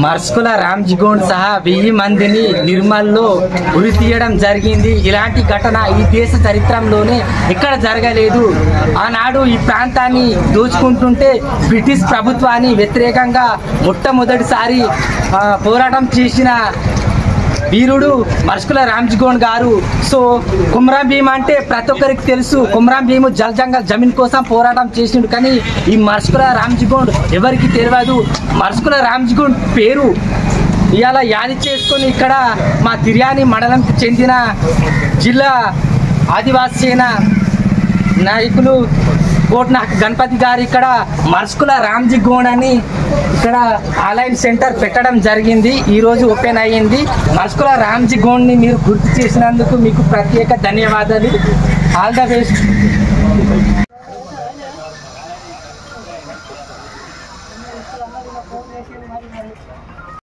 మర్స్కుల రామ్జీగోండ్ సహా 1000 మందిని నిర్మల్లో ఉరి తీయడం జరిగింది. ఇలాంటి ఘటన ఈ దేశ చరిత్రలోనే ఎక్కడ జరగలేదు. ఆనాడు ఈ ప్రాంతాన్ని దోచుకుంటుంటే బ్రిటిష్ ప్రభుత్వాన్ని వ్యతిరేకంగా మొట్టమొదటిసారి పోరాటం చేసిన వీరుడు మర్స్కుల రామ్జీగోండ్ గారు. సో కుమ్రాం భీమ్ అంటే ప్రతి ఒక్కరికి తెలుసు. కుమ్రాం భీము జల్ జంగల్ జమీన్ కోసం పోరాటం చేసిండు. కానీ ఈ మర్స్కుల రామ్జీగోండ్ ఎవరికి తెలియదు. మర్స్కుల రామ్జీగోండ్ పేరు ఇవాళ యాది చేసుకొని ఇక్కడ మా తిర్యాని మండలంకి చెందిన జిల్లా ఆదివాసీ సేన నాయకులు కోట్న గణపతి గారు ఇక్కడ మర్స్కుల రామ్జీగోండ్ అని ఇక్కడ ఆన్లైన్ సెంటర్ పెట్టడం జరిగింది. ఈరోజు ఓపెన్ అయ్యింది. మర్స్కుల రామ్జీగోండ్ని మీరు గుర్తు చేసినందుకు మీకు ప్రత్యేక ధన్యవాదాలు. All the best.